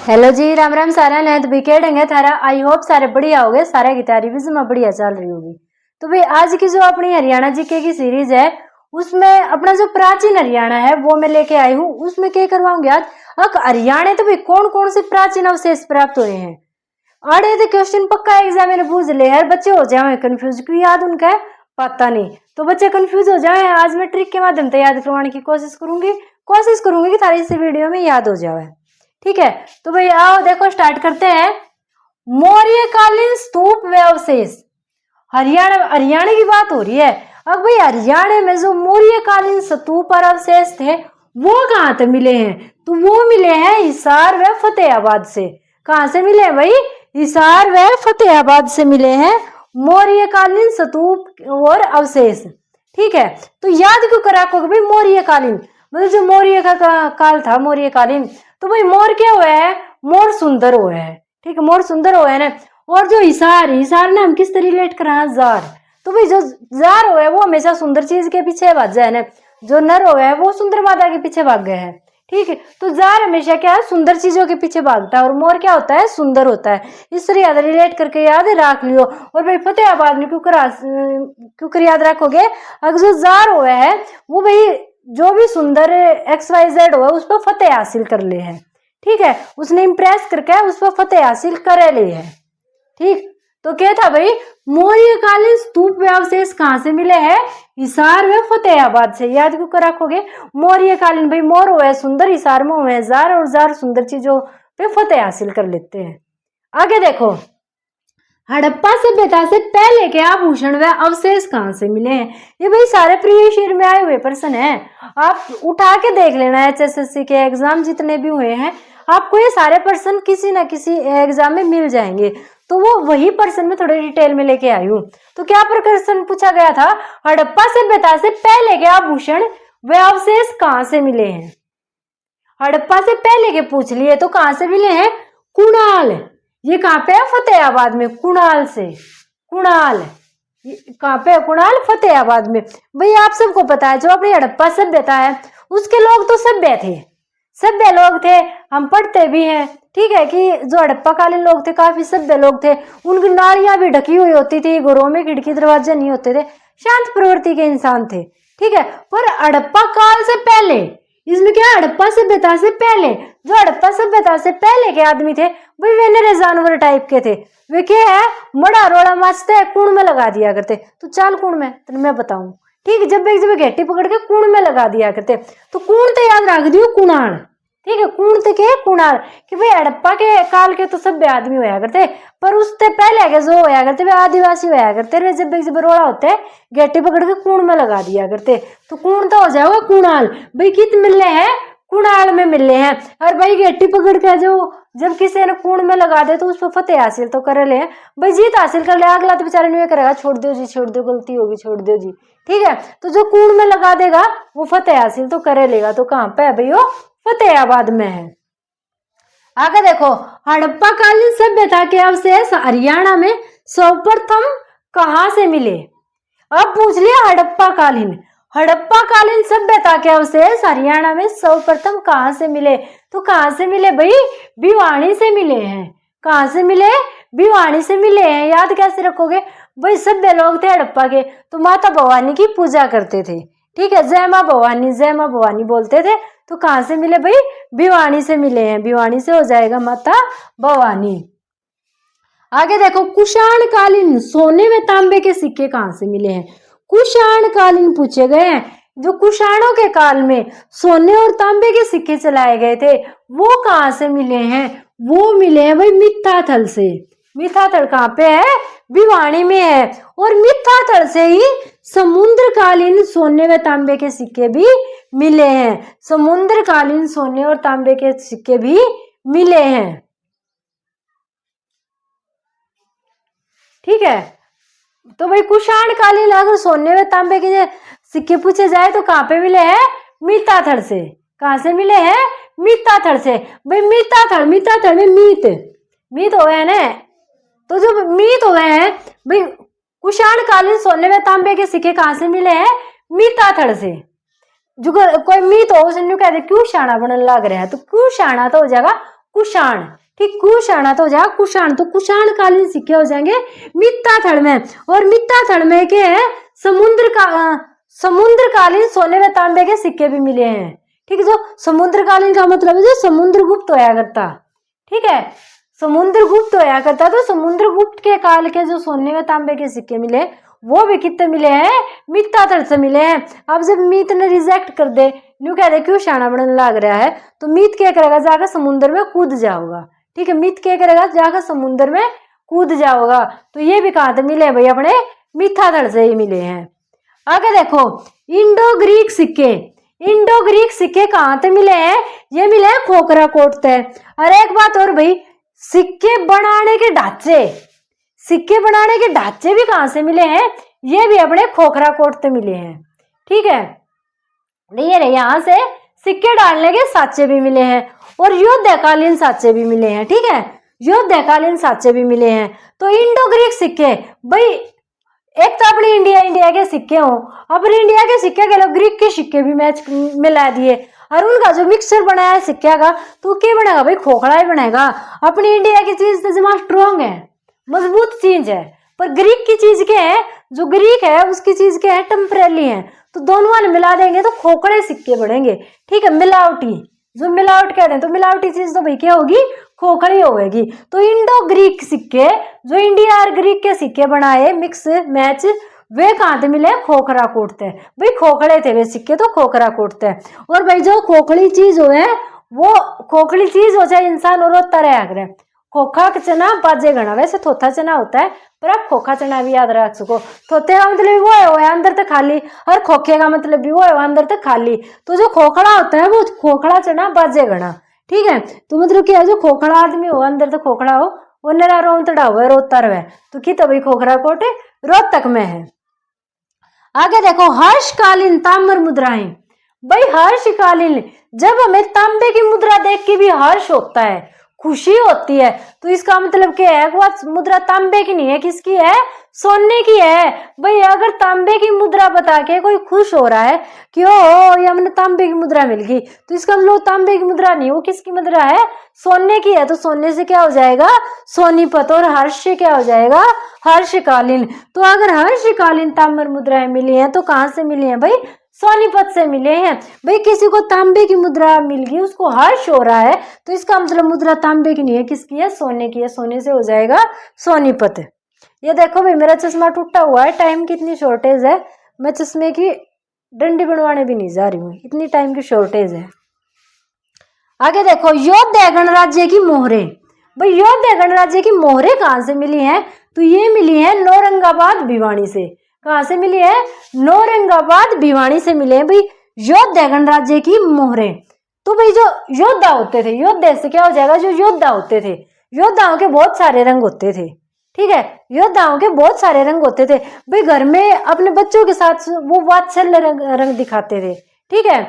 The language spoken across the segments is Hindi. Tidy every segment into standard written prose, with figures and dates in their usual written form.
हेलो जी, राम राम सारा ने तो विकेट है थारा। आई होप सारे बढ़िया हो गए, सारे की तैयारी भी में बढ़िया चल रही होगी। तो भाई आज की जो अपनी हरियाणा जीके की सीरीज है उसमें अपना जो प्राचीन हरियाणा है वो मैं लेके आई हूँ। उसमें क्या करवाऊंगी आज हरियाणा तो भाई कौन कौन से प्राचीन अवशेष प्राप्त हुए हैं। आड़े तो क्वेश्चन पक्का एग्जाम में पूछ ले यार, बच्चे हो जाए कंफ्यूज क्यों, याद उनका है पता नहीं, तो बच्चे कंफ्यूज हो जाए। आज मैं ट्रिक के माध्यम से याद करवाने की कोशिश करूंगी कि थारी इस वीडियो में याद हो जाए। ठीक है, तो भाई आओ देखो स्टार्ट करते हैं। मौर्यकालीन स्तूप व अवशेष। हरियाणा की बात हो रही है। अब भाई हरियाणा में जो मौर्यकालीन स्तूप और अवशेष थे वो कहाँ से मिले हैं, तो वो मिले हैं हिसार व फतेहाबाद से। कहाँ से मिले हैं भाई? हिसार व फतेहाबाद से मिले हैं मौर्यकालीन स्तूप और अवशेष। ठीक है, तो याद क्यों करा को भाई मौर्यकालीन, मतलब जो मौर्य का काल था मौर्यकालीन, तो भाई मोर क्या हुआ है? मोर सुंदर हुआ है। ठीक है, मोर सुंदर हुआ है ना। और जो हिसार ना हम किस तरह रिलेट कर रहे जार, तो भाई जो जार हुआ है वो हमेशा सुंदर चीज के पीछे भाग जाए ना, जो नर हुआ है वो सुंदर मादा के पीछे भाग गए हैं। ठीक है, तो जार हमेशा क्या है? सुंदर चीजों के पीछे भागता है और मोर क्या होता है? सुंदर होता है। इस तरह याद रिलेट करके याद रख लियो। और भाई फतेहाबाद में क्यों याद रखोगे? अगर जो जार हुआ है वो भाई जो भी सुंदर XYZ हुआ उस पर फतेह हासिल कर ले है। ठीक है, उसने इम्प्रेस करके उस पर फतेह हासिल कर ले है। ठीक, तो क्या था भाई? मौर्यकालीन स्तूप अवशेष कहाँ से मिले हैं? हिसार व फतेहाबाद से। याद क्यों कर रखोगे? मौर्यकालीन भाई मोर हुए सुंदर, हिसार में हुए जार, और जार सुंदर चीजों पे फतेह हासिल कर लेते हैं। आगे देखो, हड़प्पा सभ्यता से पहले के आभूषण व अवशेष कहाँ से मिले हैं? ये भाई सारे प्रीवियस ईयर में आए हुए प्रश्न हैं, आप उठा के देख लेना। HSSC के एग्जाम जितने भी हुए हैं आपको ये सारे प्रश्न किसी ना किसी एग्जाम में मिल जाएंगे। तो वो वही प्रश्न में थोड़े डिटेल में लेके आई हूँ। तो क्या प्रश्न पूछा गया था? हड़प्पा सभ्यता से पहले के आभूषण व अवशेष कहाँ से मिले हैं? हड़प्पा से पहले के पूछ लिए तो कहाँ से मिले हैं? कुणाल। ये कहाँ पे है? फतेहाबाद में। कुणाल से, कुणाल कहाँ पे? कुणाल फतेहाबाद में। भाई आप सबको पता है जो अपनी हड़प्पा सभ्यता है उसके लोग तो सभ्य लोग थे, हम पढ़ते भी हैं। ठीक है, कि जो हड़प्पा कालीन लोग थे काफी सभ्य लोग थे। उनकी नालियां भी ढकी हुई होती थी, घरों में खिड़की दरवाजे नहीं होते थे, शांत प्रवृत्ति के इंसान थे। ठीक है, पर हड़प्पा काल से पहले, इसमें क्या? हड़प्पा सभ्यता से पहले, जो हड़प्पा सभ्यता से पहले के आदमी थे वे वेनरे जानवर टाइप के थे। वे क्या है? मड़ा रोड़ा माचते कुण में लगा दिया करते। तो चाल कुण में तो मैं बताऊं। ठीक है, जब एक घेटी पकड़ के कुण में लगा दिया करते। तो कुण तो याद रख दियो कुणाल। ठीक है, कुण तो क्या? कुणाल। कि भाई हड़प्पा के काल के तो सभ्य आदमी होया करते, पर उससे पहले के जो होया करते वे आदिवासी होया करते रे। जब रोड़ा होते घेटी पकड़ के कुण में लगा दिया करते। तो कुण तो हो जाएगा कुणाल। भाई कित मिल रहे हैं? कुणाल में मिल रहे हैं। और भाई घेटी पकड़ के जो जब किसी ने कुण में लगा दे तो उस पर फतेह हासिल तो कर ले भाई, जीत हासिल कर ले। अगला तो बेचारे नहीं करेगा, छोड़ दो जी, छोड़ दो, गलती होगी, छोड़ दो जी। ठीक है, तो जो कुण में लगा देगा वो फतेह हासिल तो करे लेगा। तो कहाँ पे है भाई? वो फतेहाबाद में है। आगे देखो, हड़प्पा कालीन सभ्यता के अवशेष हरियाणा में सर्वप्रथम कहाँ से मिले? अब पूछ लिया हड़प्पा कालीन सभ्यता के अवशेष हरियाणा में सर्वप्रथम कहाँ से मिले? तो कहाँ से मिले भाई? भिवानी से मिले हैं। कहाँ से मिले? भिवानी से मिले हैं। याद कैसे रखोगे भाई? सभ्य लोग थे हड़प्पा के, तो माता भवानी की पूजा करते थे। ठीक है, जय माँ भवानी बोलते थे। तो कहाँ से मिले भाई? भिवानी से मिले हैं। भिवानी से हो जाएगा माता भवानी। आगे देखो, कुषाण कालीन सोने व तांबे के सिक्के कहाँ से मिले हैं? कुषाण कालीन पूछे गए हैं। जो कुषाणों के काल में सोने और तांबे के सिक्के चलाए गए थे वो कहाँ से मिले हैं? वो मिले हैं भाई मिथ्याथल से। मिथ्याथल कहाँ पे है? भिवानी में है। और मिथ्याथल से ही समुद्रकालीन सोने व तांबे के सिक्के भी मिले हैं। समुद्रकालीन सोने और तांबे के सिक्के भी मिले हैं। ठीक है, तो भाई कुषाण कालीन अगर सोने व तांबे के सिक्के पूछे जाए तो कहाँ पे मिले हैं? मिथ्याथल से। कहाँ से मिले हैं? मिथ्याथल से। भाई मिथ्याथल में मीत हो गए ना, तो जो मीत हो गए हैं भाई कुषाण कालीन सोने व तांबे के सिक्के कहाँ से मिले हैं? मिथ्याथल से। जो कोई मीत हो उसने कहते क्यों शाना बनने लग रहा है, तो क्यों शाना तो हो जाएगा कुषाण, ठीक, कुषाणा तो हो जाएगा कुषाण, तो कुषाण कालीन सिक्के हो जाएंगे मित्ता थड़ में। और मित्ता थड़ में के है समुद्रकालीन सोने व तांबे के सिक्के भी मिले हैं, ठीक है। जो समुद्रकालीन का मतलब है जो समुद्रगुप्त होया करता, ठीक है, समुद्रगुप्त होया करता, तो समुद्रगुप्त के काल के जो सोने व तांबे के सिक्के मिले वो भी कितने मिले हैं, मित्ता थड़ से मिले हैं। अब जब मीत ने रिजेक्ट कर दे, न्यू कह दे क्यों शाना बनने लग रहा है, तो मीत क्या करेगा, जाकर समुद्र में कूद जाओगा, ठीक है, मीत क्या करेगा, जाकर समुद्र में कूद जाओगा। तो ये भी कहाँ से मिले भाई, अपने मित्ता थड़ से ही मिले हैं। आगे देखो इंडो ग्रीक सिक्के, इंडो ग्रीक सिक्के कहाँ से मिले हैं, ये मिले हैं खोखरा कोट से। और एक बात और भाई, सिक्के बनाने के ढांचे, सिक्के बनाने के ढांचे भी कहाँ से मिले हैं, ये भी अपने खोखरा कोट से मिले हैं, ठीक है। ये रहे यहाँ से सिक्के डालने के साँचे भी मिले हैं और युद्धकालीन साँचे भी मिले हैं, ठीक है, युद्धकालीन साँचे भी मिले हैं। तो इंडो ग्रीक सिक्के भाई, एक तो अपने इंडिया के सिक्के हो, अपने इंडिया के सिक्के के लोग ग्रीक के सिक्के भी मैच मिला दिए और उनका जो मिक्सचर बनाया है सिक्के का, तो क्या बनेगा भाई, खोखला ही बनेगा। अपनी इंडिया की चीज तो जमा स्ट्रॉन्ग है, मजबूत चीज है, पर ग्रीक की चीज क्या है, जो ग्रीक है उसकी चीज क्या है, टेम्परेरी है, तो दोनों वाले मिला देंगे तो खोखड़े सिक्के बनेंगे, ठीक है, मिलावटी, जो मिलावट कहते हैं, तो मिलावटी चीज तो भाई क्या होगी, खोखड़ी होगी। तो इंडो ग्रीक सिक्के, जो इंडिया और ग्रीक के सिक्के बनाए मिक्स मैच, वे कहाँ थे मिले, खोखरा कोट थे भाई, खोखड़े थे वे सिक्के, तो खोखरा कोट थे। और भाई जो खोखड़ी चीज हो है, वो खोखड़ी चीज हो जाए इंसान और तरह आगरे, खोखा चना बाजे गणा, वैसे थोथा चना होता है पर आप खोखा चना भी याद रख सको, थोथे का मतलब वो है अंदर तक खाली, और खोखे का मतलब भी वो है अंदर तक खाली। तो जो खोखड़ा होता है वो खोखड़ा चना बाजे गणा, ठीक है। तो मतलब क्या है, जो खोखड़ा आदमी हो अंदर तक खोखड़ा हो, वो नरा रोमतड़ा हुआ रोता रहे, तो की तो भाई खोखरा कोट रोहतक में है। आगे देखो हर्षकालीन ताम्र मुद्राएं, भाई हर्षकालीन, जब हमें तांबे की मुद्रा देख के भी हर्ष होता है, खुशी होती है, तो इसका मतलब क्या है, वो मुद्रा तांबे की नहीं है, किसकी है, सोने की है। भाई अगर तांबे की मुद्रा बता के कोई खुश हो रहा है कि ओ ये हमने तांबे की मुद्रा मिल गई, तो इसका मतलब तांबे की मुद्रा नहीं, वो किसकी मुद्रा है, सोने की है। तो सोने से क्या हो जाएगा, सोनीपत, और हर्ष से क्या हो जाएगा, हर्षकालीन। तो अगर हर्षकालीन ताम्र मुद्राएं मिली हैं तो कहाँ से मिली हैं भाई, सोनीपत से मिले हैं। भाई किसी को तांबे की मुद्रा मिल गई, उसको हर्ष हो रहा है, तो इसका मतलब मुद्रा तांबे की नहीं है, किसकी है, सोने की है, सोने से हो जाएगा सोनीपत। ये देखो भाई मेरा चश्मा टूटा हुआ है, टाइम की इतनी शॉर्टेज है, मैं चश्मे की डंडी बनवाने भी नहीं जा रही हूँ, इतनी टाइम की शॉर्टेज है। आगे देखो योद्धा गणराज्य की मोहरे, भाई योद्धा गणराज्य की मोहरे कहाँ से मिली हैं, तो ये मिली है नौरंगाबाद भिवानी से। कहाँ से मिली है, नौरंगाबाद भिवानी से मिले हैं भाई योद्धा गणराज्य की मोहरे। तो भाई जो योद्धा होते थे, योद्धा से क्या हो जाएगा, जो योद्धा होते थे, योद्धाओं के बहुत सारे रंग होते थे, ठीक है, योद्धाओं के बहुत सारे रंग होते थे। भाई घर में अपने बच्चों के साथ वो वात्सल्य रंग दिखाते थे, ठीक है,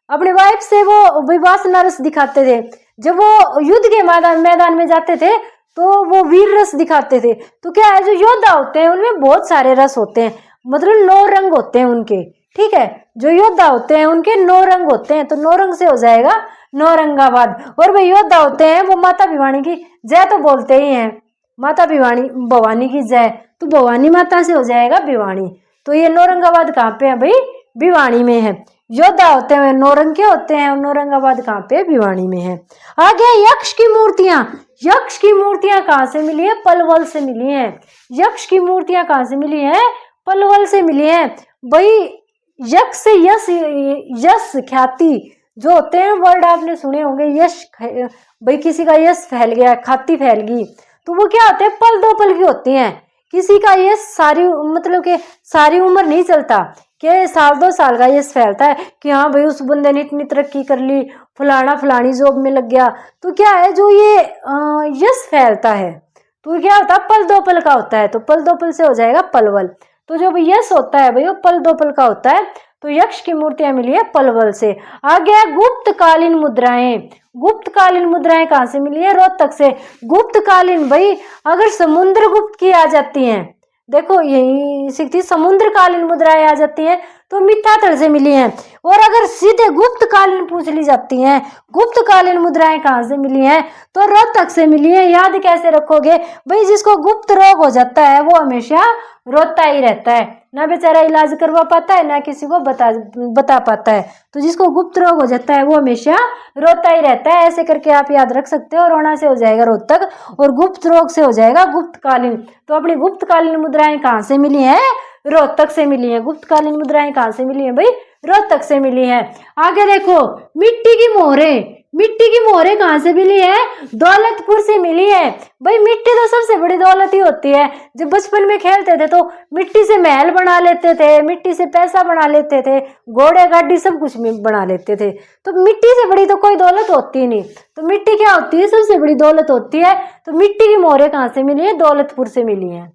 अपनी वाइफ से वो विवासना रस दिखाते थे। जब वो युद्ध के मैदान में जाते थे तो वो वीर रस दिखाते थे। तो क्या है, जो योद्धा होते हैं उनमें बहुत सारे रस होते हैं, मतलब 9 रंग होते हैं उनके, ठीक है, जो योद्धा होते हैं उनके 9 रंग होते हैं, तो 9 रंग से हो जाएगा नौरंगाबाद। और भाई योद्धा होते हैं वो माता भिवानी की जय तो बोलते ही हैं, माता भवानी की जय, तो भवानी माता से हो जाएगा भिवानी। तो ये नौरंगाबाद कहाँ पे है भाई, भिवानी में है। योद्धा होते हैं 9 रंग के होते हैं, और नौरंगाबाद कहाँ पे, भिवानी में है। आगे यक्ष की मूर्तियां, यक्ष की मूर्तियां कहाँ से मिली है, पलवल से मिली है। यक्ष की मूर्तियां कहाँ से मिली है, पलवल से मिली है। भाई यक्ष से यश ख्याति जो होते हैं, वर्ड आपने सुने होंगे, यश, भाई किसी का यश फैल गया, ख्याति फैल गई, तो वो क्या होते हैं, पल 2 पल की होती हैं। किसी का यश सारी मतलब के सारी उम्र नहीं चलता, कि साल 2 साल का यश फैलता है कि हाँ भाई उस बंदे ने इतनी तरक्की कर ली, फलाना फलानी जॉब में लग गया। तो क्या है, जो ये यश फैलता है तो क्या होता है, पल 2 पल का होता है, तो पल 2 पल से हो जाएगा पलवल। तो जो यश होता है भाई वो पल 2 पल का होता है, तो यक्ष की मूर्तियां मिली है पलवल से। आगे गुप्तकालीन मुद्राएं, गुप्तकालीन मुद्राएं कहाँ से मिली है, रोहतक से। गुप्तकालीन भाई अगर समुद्रगुप्त की आ जाती हैं, देखो यही सीखती, समुद्रकालीन मुद्राएं आ जाती हैं, तो मिथ्यातल से मिली हैं। और अगर सीधे गुप्त कालीन पूछ ली जाती हैं, गुप्त कालीन मुद्राएं कहाँ से मिली हैं, तो रोहतक से मिली है। याद कैसे रखोगे भाई, जिसको गुप्त रोग हो जाता है वो हमेशा रोता ही रहता है, ना बेचारा इलाज करवा पाता है, ना किसी को बता पाता है। तो जिसको गुप्त रोग हो जाता है वो हमेशा रोता ही रहता है। ऐसे करके आप याद रख सकते हो। रोना से हो जाएगा रोहतक और गुप्त रोग से हो जाएगा गुप्तकालीन। तो अपनी गुप्तकालीन मुद्राएं कहाँ से मिली है, रोहतक से मिली है। गुप्तकालीन मुद्राएं कहाँ से मिली है भाई, रोहतक से मिली है। आगे देखो, मिट्टी की मोहरें, मिट्टी की मोहरें कहाँ से मिली है, दौलतपुर से मिली है। भाई मिट्टी तो सबसे बड़ी दौलत ही होती है। जब बचपन में खेलते थे तो मिट्टी से महल बना लेते थे, मिट्टी से पैसा बना लेते थे, घोड़े गाड़ी सब कुछ बना लेते थे। तो मिट्टी से बड़ी तो कोई दौलत होती नहीं। तो मिट्टी क्या होती है, सबसे बड़ी दौलत होती है। तो मिट्टी की मोहरें कहाँ से मिली है, दौलतपुर से मिली है।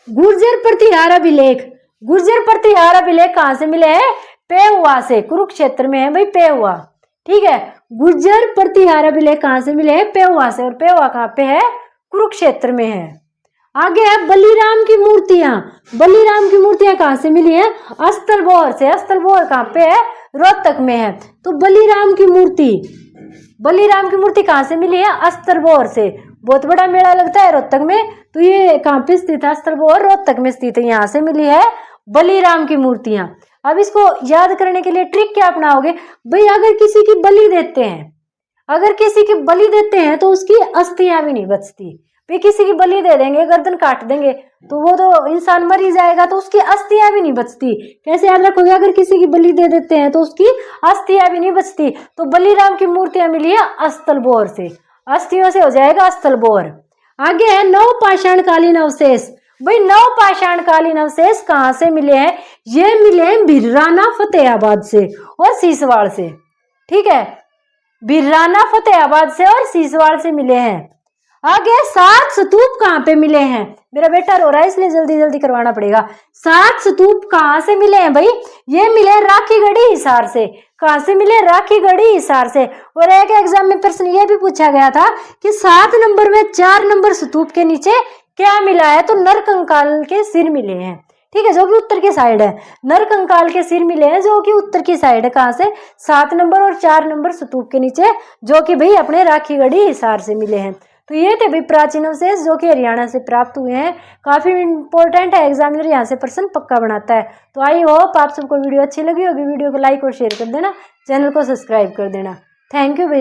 गुर्जर प्रतिहार अभिलेख, गुर्जर प्रतिहार अभिलेख कहाँ से मिले हैं, पेहुआ से, कुरुक्षेत्र में है भाई पेहुआ। ठीक है, गुर्जर प्रतिहार अभिलेख कहाँ से मिले हैं, पेहुआ से। और पेहुआ कहाँ पे है, कुरुक्षेत्र में है। आगे है बलिराम की मूर्तियां, बलिराम की मूर्तियां कहाँ से मिली है, अस्तलबोर से। अस्तलबोर कहाँ पे है, रोहतक में है। तो बलिराम की मूर्ति, बलिराम की मूर्ति कहाँ से मिली है, अस्तलबोर से। बहुत बड़ा मेला लगता है रोहतक में। तो ये कहाँ पे स्थित है, अस्तलबोर रोहतक में स्थित है। यहाँ से मिली है बलिराम की मूर्तियां। अब इसको याद करने के लिए ट्रिक क्या अपनाओगे भाई, अगर किसी की बलि देते हैं, अगर किसी की बलि देते हैं तो उसकी अस्थियां भी नहीं बचती। भाई किसी की बलि दे देंगे, गर्दन काट देंगे तो वो तो इंसान मर ही जाएगा, तो उसकी अस्थियां भी नहीं बचती। कैसे याद रखोगे, अगर किसी की बलि दे देते हैं तो उसकी अस्थियां भी नहीं बचती। तो बलिराम की मूर्तियां मिली है अस्तलबोर से, अस्थियों से हो जाएगा अस्तलबोर। आगे है नवपाषाण कालीन अवशेष। भाई नवपाषाण कालीन अवशेष कहाँ से मिले हैं, ये मिले हैं भिर्राना फतेहाबाद से और सीसवाड़ से। ठीक है, भिर्राना फतेहाबाद से और सीसवाड़ से मिले हैं। आगे 7 स्तूप कहाँ पे मिले हैं, मेरा बेटा रो रहा है इसलिए जल्दी जल्दी करवाना पड़ेगा। 7 स्तूप कहाँ से मिले हैं भाई, ये मिले राखीगढ़ी हिसार से। कहाँ से मिले, राखीगढ़ी हिसार से। और एक एग्जाम में प्रश्न ये भी पूछा गया था कि 7 नंबर में 4 नंबर स्तूप के नीचे क्या मिला है, तो नरकंकाल के सिर मिले हैं। ठीक है, जो कि उत्तर की साइड है, नरकंकाल के सिर मिले हैं जो कि उत्तर की साइड है। कहाँ से, 7 नंबर और 4 नंबर स्तूप के नीचे, जो कि भाई अपने राखीगढ़ी हिसार से मिले हैं। तो ये थे भाई प्राचीन अवशेष जो कि हरियाणा से प्राप्त हुए हैं। काफी इंपॉर्टेंट है, एग्जामिनर यहाँ से प्रश्न पक्का बनाता है। तो आई होप आप सबको वीडियो अच्छी लगी होगी। वीडियो को लाइक और शेयर कर देना, चैनल को सब्सक्राइब कर देना। थैंक यू भाई।